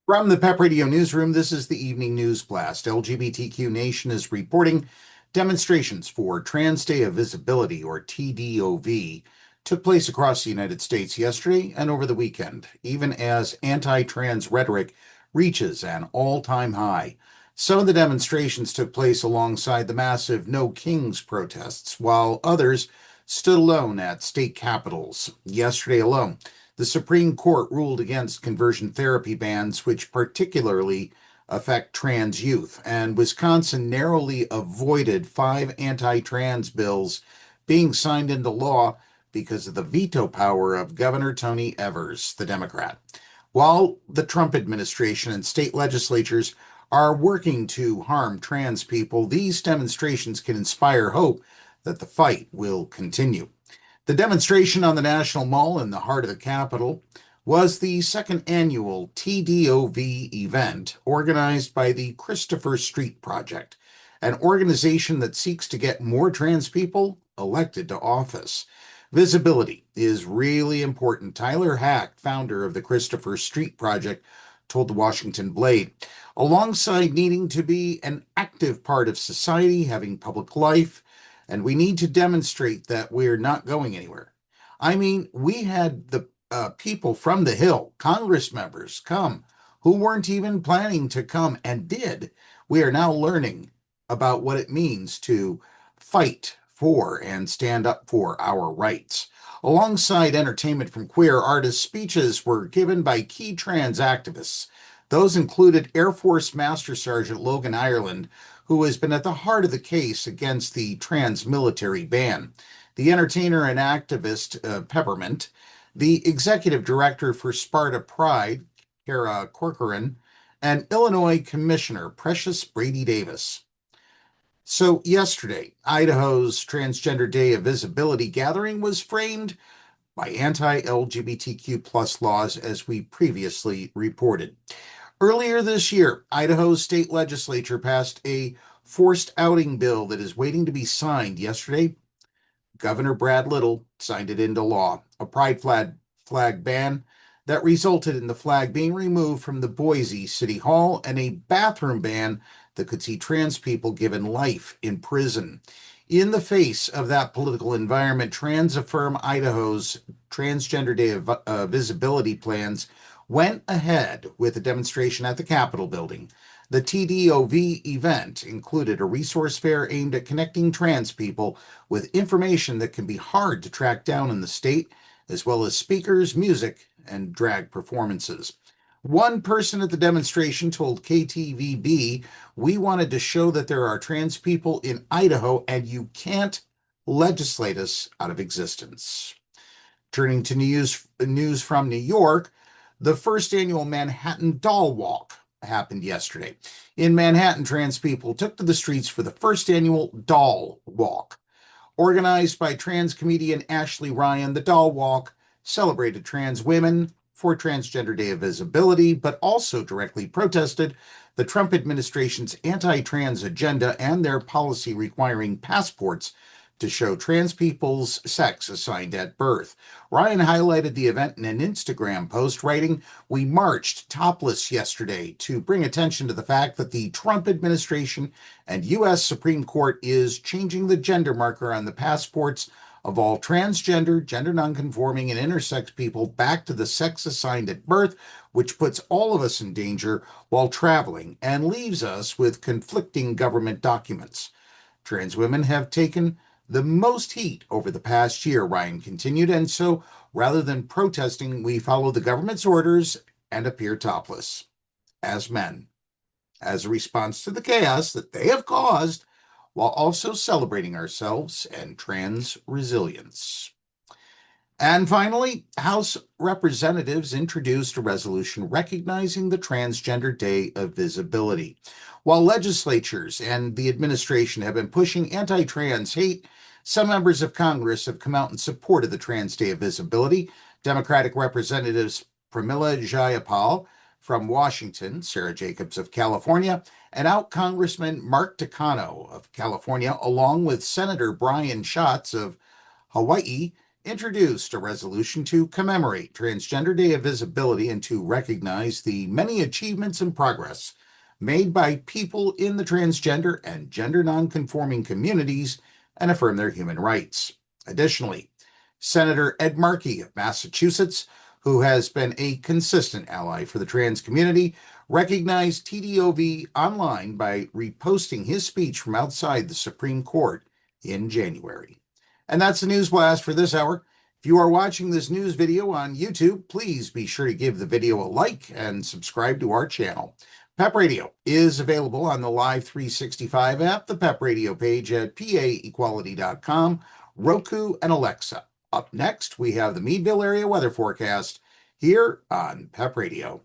From the PEP Radio Newsroom, this is the evening news blast. LGBTQ Nation is reporting demonstrations for Trans Day of Visibility, or TDOV, took place across the United States yesterday and over the weekend, even as anti-trans rhetoric reaches an all-time high. Some of the demonstrations took place alongside the massive No Kings protests, while others stood alone at state capitals. Yesterday alone, the Supreme Court ruled against conversion therapy bans, which particularly affect trans youth, and Wisconsin narrowly avoided five anti trans bills being signed into law because of the veto power of Governor Tony Evers, the Democrat. While the Trump administration and state legislatures are working to harm trans people, these demonstrations can inspire hope that the fight will continue. The demonstration on the National Mall in the heart of the Capitol was the second annual TDOV event organized by the Christopher Street Project, an organization that seeks to get more trans people elected to office. Visibility is really important. Tyler Hack, founder of the Christopher Street Project, told the Washington Blade. Alongside needing to be an active part of society, having public life, and we need to demonstrate that we're not going anywhere. I mean, we had the people from the Hill, Congress members, come who weren't even planning to come and did. We are now learning about what it means to fight for and stand up for our rights. Alongside entertainment from queer artists, speeches were given by key trans activists. Those included Air Force Master Sergeant Logan Ireland, who has been at the heart of the case against the trans military ban, the entertainer and activist Peppermint, the executive director for Sparta Pride, Kara Corcoran, and Illinois Commissioner Precious Brady Davis. So yesterday, Idaho's Transgender Day of Visibility gathering was framed by anti-LGBTQ plus laws, as we previously reported. Earlier this year, Idaho's state legislature passed a forced outing bill that is waiting to be signed. Yesterday, Governor Brad Little signed it into law, a pride flag ban that resulted in the flag being removed from the Boise City Hall and a bathroom ban that could see trans people given life in prison. In the face of that political environment, Trans Affirm Idaho's Transgender Day of Visibility plans went ahead with a demonstration at the Capitol building. The TDOV event included a resource fair aimed at connecting trans people with information that can be hard to track down in the state, as well as speakers, music, and drag performances. One person at the demonstration told KTVB, "We wanted to show that there are trans people in Idaho and you can't legislate us out of existence." Turning to news from New York, the first annual Manhattan Doll Walk happened yesterday. In Manhattan, trans people took to the streets for the first annual Doll Walk. Organized by trans comedian Ashley Ryan, the Doll Walk celebrated trans women for Transgender Day of Visibility, but also directly protested the Trump administration's anti-trans agenda and their policy requiring passports to show trans people's sex assigned at birth. Ryan highlighted the event in an Instagram post, writing, "We marched topless yesterday to bring attention to the fact that the Trump administration and U.S. Supreme Court is changing the gender marker on the passports of all transgender, gender nonconforming, and intersex people back to the sex assigned at birth, which puts all of us in danger while traveling and leaves us with conflicting government documents. Trans women have taken the most heat over the past year," Ryan continued, "and so rather than protesting, we follow the government's orders and appear topless as men as a response to the chaos that they have caused, while also celebrating ourselves and trans resilience." And finally, House Representatives introduced a resolution recognizing the Transgender Day of Visibility. While legislatures and the administration have been pushing anti-trans hate, some members of Congress have come out in support of the Trans Day of Visibility. Democratic Representatives Pramila Jayapal from Washington, Sarah Jacobs of California, and out Congressman Mark Takano of California, along with Senator Brian Schatz of Hawaii, introduced a resolution to commemorate Transgender Day of Visibility and to recognize the many achievements and progress made by people in the transgender and gender nonconforming communities and affirm their human rights. Additionally, Senator Ed Markey of Massachusetts, who has been a consistent ally for the trans community, recognized TDOV online by reposting his speech from outside the Supreme Court in January. And that's the News Blast for this hour. If you are watching this news video on YouTube, please be sure to give the video a like and subscribe to our channel. PEP Radio is available on the Live 365 app, the PEP Radio page at paequality.com, Roku, and Alexa. Up next, we have the Meadville area weather forecast here on PEP Radio.